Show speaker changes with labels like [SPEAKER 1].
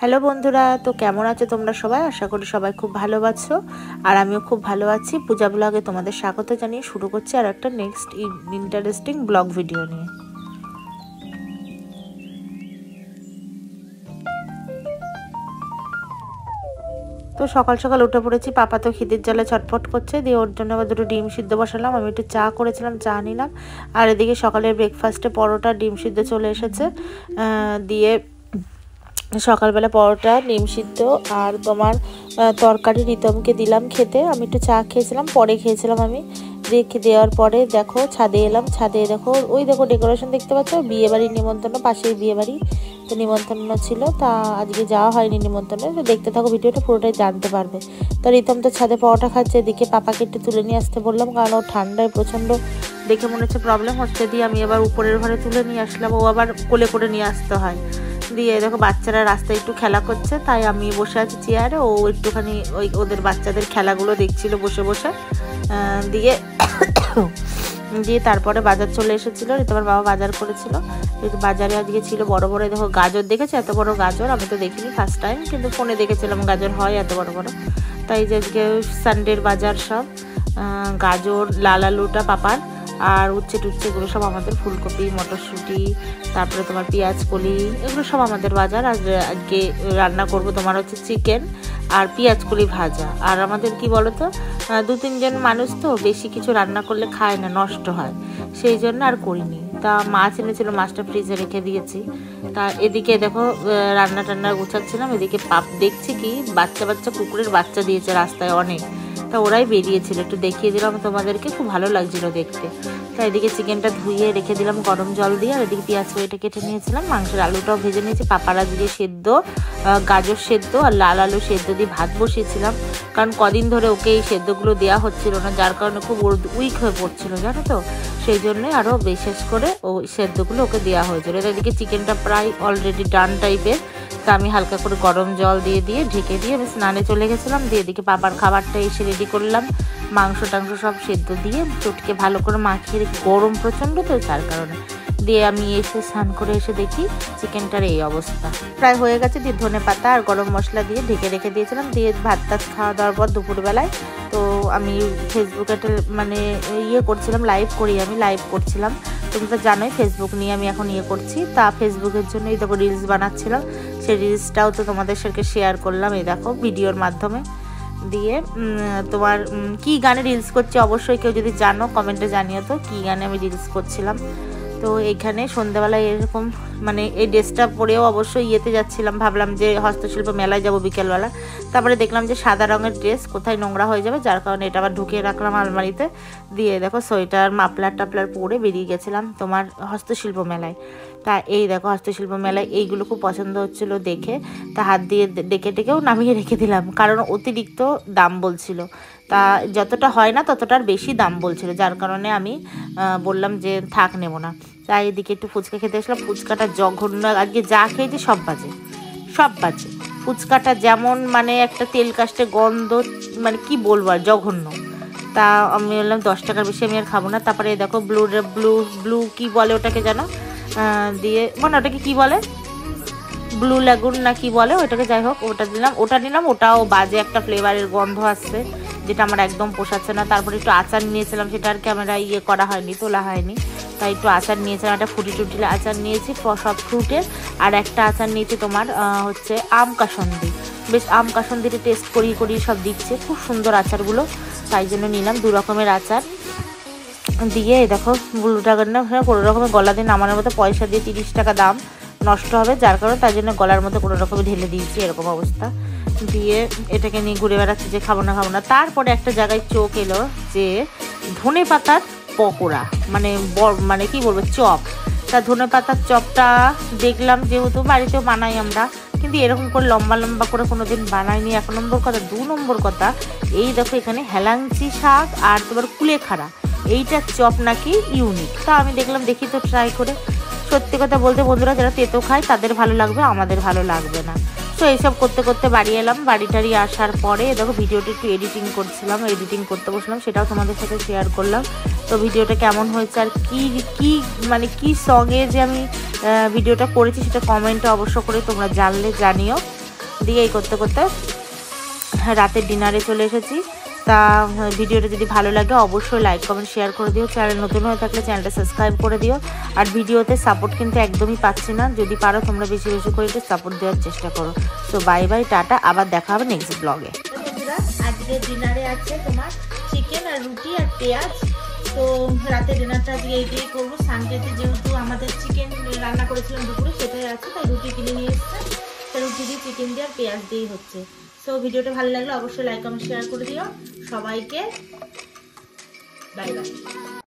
[SPEAKER 1] Hello বন্ধুরা, তো কেমন আছো তোমরা সবাই? আশা করি সবাই খুব ভালো আছো আর আমিও খুব ভালো আছি। পূজা ব্লগে তোমাদের স্বাগত জানিয়ে শুরু করছি আর একটা নেক্সট ইন্টারেস্টিং ব্লগ ভিডিও নিয়ে। তো সকাল সকাল উঠে পড়েছি, পাপা তো খিদের জ্বালা ছটফট করছে, দিয়ে ওর জন্য আবার দুটো ডিম সিদ্ধ বসালাম। আমি একটু চা করেছিলাম, চা নিলাম। আর এদিকে সকালের ব্রেকফাস্টে পরোটা ডিম সিদ্ধ চলে এসেছে। দিয়ে সকালবেলা পরোটা ডিম সিদ্ধ আর তোমার তরকারি রিতমকে দিলাম খেতে। আমি একটু চা খেয়েছিলাম, পরে খেয়েছিলাম আমি। রেখে দেওয়ার পরে দেখো ছাদে এলাম। ছাদে দেখো ওই দেখো ডেকোরেশন দেখতে পাচ্ছ, বিয়েবাড়ির নিমন্ত্রণ, পাশেই বিয়েবাড়ি, তো নিমন্ত্রণ ছিল। তা আজকে যাওয়া হয়নি নিমন্ত্রণে, তো দেখতে থাকো ভিডিওটা, পুরোটাই জানতে পারবে। তো রিতম তো ছাদে পরোটা খাচ্ছে, এদিকে পাপাকে একটু তুলে নিয়ে আসতে বললাম, কারণ ও ঠান্ডায় প্রচণ্ড দেখে মনে হচ্ছে প্রবলেম হচ্ছে। দিয়ে আমি আবার উপরের ঘরে তুলে নিয়ে আসলাম, ও আবার কোলে করে নিয়ে আসতে হয়। দিয়ে দেখো বাচ্চারা রাস্তায় একটু খেলা করছে, তাই আমি বসে আছি চেয়ারে, ও একটুখানি ওই ওদের বাচ্চাদের খেলাগুলো দেখছিল বসে বসে। দিয়ে দিয়ে তারপরে বাজার চলে এসেছিলো, তোমার বাবা বাজার করেছিল। বাজারে আজকে ছিল বড় বড়, দেখো গাজর দেখেছে, এত বড় গাজর আমি তো দেখিনি, ফার্স্ট টাইম, কিন্তু ফোনে দেখেছিলাম গাজর হয় এত বড় বড়। তাই যে আজকে সানডের বাজার সব গাজর, লাল আলুটা পাপার, আর উচ্ছে টুচ্ছে এগুলো সব আমাদের, ফুলকপি, মটরশুঁটি, তারপরে তোমার পেঁয়াজ কলি, এগুলো সব আমাদের বাজার। আর আজকে রান্না করব তোমার হচ্ছে চিকেন আর পেঁয়াজ কলি ভাজা। আর আমাদের কি বলতো, 2-3 জন মানুষ, তো বেশি কিছু রান্না করলে খায় না, নষ্ট হয়, সেই জন্য আর করিনি। তা মাছ এনেছিল, মাছটা ফ্রিজে রেখে দিয়েছি। তা এদিকে দেখো রান্না টান্না গুছাচ্ছিলাম, এদিকে পাপ দেখছি কি বাচ্চা কুকুরের বাচ্চা দিয়েছে রাস্তায় অনেক। তা ওরাই বেরিয়েছিল, একটু দেখিয়ে দিলাম তোমাদেরকে, খুব ভালো লাগছিল দেখতে। তা এদিকে চিকেনটা ধুয়ে রেখে দিলাম গরম জল দিয়ে, আর এদিকে পেঁয়াজ কড়িটা কেটে নিয়েছিলাম, মাংসের আলুটাও ভেজে নিয়েছি। পাপারা দিয়ে সেদ্ধ, গাজর সেদ্ধ আর লাল আলু সেদ্ধ দিয়ে ভাত বসিয়েছিলাম, কারণ কদিন ধরে ওকে এই সেদ্ধগুলো দেওয়া হচ্ছিল না, যার কারণে খুব উইক হয়ে পড়ছিল জানো তো, সেই জন্যে আরও বিশেষ করে ওই সেদ্ধগুলো ওকে দেওয়া হয়েছিল। এদিকে চিকেনটা প্রায় অলরেডি ডান টাইপের, তা আমি হালকা করে গরম জল দিয়ে ঢেকে দিয়ে আমি স্নানে চলে গেছিলাম। দিয়ে এদিকে পাপার খাবারটা এসে রেডি করলাম, মাংস টাংস সব সেদ্ধ দিয়ে চটকে ভালো করে মাখিয়ে রেখে, গরম প্রচণ্ড তো তার কারণে। দিয়ে আমি এসে স্নান করে এসে দেখি চিকেনটার এই অবস্থা, প্রায় হয়ে গেছে। দিয়ে ধনে পাতা আর গরম মশলা দিয়ে ঢেকে রেখে দিয়েছিলাম। দিয়ে ভাত টাত খাওয়া দাওয়ার পর দুপুরবেলায় তো আমি ফেসবুকে মানে করছিলাম, লাইভ করছিলাম। তুমি তো জানোই ফেসবুক নিয়ে আমি এখন করছি। তা ফেসবুকের জন্য এই দেখো রিলস বানাচ্ছিলাম, সেই রিলসটাও তো তোমাদের সাথে শেয়ার করলাম, এই দেখো ভিডিওর মাধ্যমে। দিয়ে তোমার কি গানে রিলস করছি অবশ্যই কেউ যদি জানো কমেন্টে জানিও তো, কি গানে আমি রিলস করছিলাম। তো এইখানে সন্ধ্যাবেলায় এরকম মানে এই ড্রেসটা পরেও অবশ্যই যাচ্ছিলাম, ভাবলাম যে হস্তশিল্প মেলায় যাব বিকেলবেলা। তারপরে দেখলাম যে সাদা রঙের ড্রেস কোথায় নোংরা হয়ে যাবে, যার কারণে এটা আবার ঢুকিয়ে রাখলাম আলমারিতে। দিয়ে দেখো সোয়েটার মাফলার টাফলার পরে বেরিয়ে গেছিলাম তোমার হস্তশিল্প মেলায়। তা এই দেখো হস্তশিল্প মেলায় এইগুলো খুব পছন্দ হচ্ছিলো দেখে, তা হাত দিয়ে ডেকেও নামিয়ে রেখে দিলাম, কারণ অতিরিক্ত দাম বলছিল। তা যতটা হয় না ততটার বেশি দাম বলছিল, যার কারণে আমি বললাম যে থাক নেব না। তাই এদিকে একটু ফুচকা খেতে আসলাম। ফুচকাটা জঘন্য, আজকে যা খেয়েছি সব বাজে। ফুচকাটা যেমন মানে একটা তেল কাস্টে গন্ধ, মানে কি বলবো আর, জঘন্য। তা আমি বললাম 10 টাকার বেশি আমি আর খাবো না। তারপরে দেখো ব্লু কি বলে ওটাকে জানো, দিয়ে মানে ওটাকে কি বলে, ব্লু ল্যাগুন না কি বলে ওটাকে, যাই হোক ওটা নিলাম। ওটাও বাজে একটা ফ্লেভারের গন্ধ আসছে, যেটা আমার একদম পোষাচ্ছে না। তারপরে একটু আচার নিয়েছিলাম, সেটা আর ক্যামেরা করা হয়নি, তোলা হয়নি, তাই একটু আচার নিয়েছিলাম। একটা ফুটি আচার নিয়েছি সব ফ্রুটের, আর একটা আচার নিয়েছি তোমার হচ্ছে আম কাসন্দি। বেশ আম কাসন্দিটা টেস্ট করিয়ে সব দিচ্ছে, খুব সুন্দর আচারগুলো, তাই জন্য নিলাম 2 রকমের আচার। দিয়ে দেখো 15 টাকার না 15 রকমের গলা দিয়ে নামানোর মতো পয়সা দিয়ে 30 টাকা দাম, নষ্ট হবে, যার কারণে তার জন্য গলার মতো কোনো রকমে ঢেলে দিয়েছি, এরকম অবস্থা। দিয়ে এটাকে নিয়ে ঘুরে বেড়াচ্ছি যে খাবো না। তারপরে একটা জায়গায় চোখ এলো যে ধনে পাতার পকোড়া, মানে কি বলবো, চপ। তা ধনে পাতার চপটা দেখলাম, যেহেতু বাড়িতেও বানাই আমরা, কিন্তু এরকম করে লম্বা লম্বা করে কোনোদিন বানাইনি, 1 নম্বর কথা। 2 নম্বর কথা, এই দেখো এখানে হেলাঞ্চি শাক আর তোমার কুলেখাড়া, এইটার চপ নাকি ইউনিক। তা আমি দেখলাম, দেখি তো ট্রাই করে। সত্যি কথা বলতে বন্ধুরা, যারা তেতো খায় তাদের ভালো লাগবে, আমাদের ভালো লাগবে না। তো এইসব করতে করতে বাড়ি এলাম। বাড়ি আসার পরে দেখো ভিডিওটা একটু এডিটিং করতে বসলাম, সেটাও তোমাদের সাথে শেয়ার করলাম। তো ভিডিওটা কেমন হয়েছে আর কি সঙ্গে যে আমি ভিডিওটা করেছি, সেটা কমেন্টে অবশ্য করে তোমরা জানিও। দিয়ে এই করতে করতে রাতের ডিনারে চলে এসেছি। তা ভিডিওটা যদি ভালো লাগে অবশ্যই লাইক কমেন্ট শেয়ার করে দিও। চ্যানেল নতুন হয়ে থাকলে চ্যানেলটা সাবস্ক্রাইব করে দিও। আর ভিডিওতে সাপোর্ট কিন্তু একদমই পাচ্ছি না, যদি পারো তোমরা বেশি বেশি করে একটু সাপোর্ট দেওয়ার চেষ্টা করো। তো বাই বাই, টাটা, আবার দেখা হবে নেক্সট ব্লগে। বন্ধুরা আজকে ডিনারে আছে তোমার চিকেন আর রুটি আর পেঁয়াজ। তো রাতে ডিনারটা আজকে এই দিয়েই করবো। সানডেতে যেহেতু আমাদের চিকেন রান্না করেছিলাম দুপুরে, সেটাই আছে, তাই রুটি কিনে নিয়ে এসছে। তো রুটি দিয়ে চিকেন দিয়ে আর পেঁয়াজ দিয়েই হচ্ছে। সো ভিডিওটা ভালো লাগলে অবশ্যই লাইক কমেন্ট শেয়ার করে দিও। সবাইকে বাই বাই।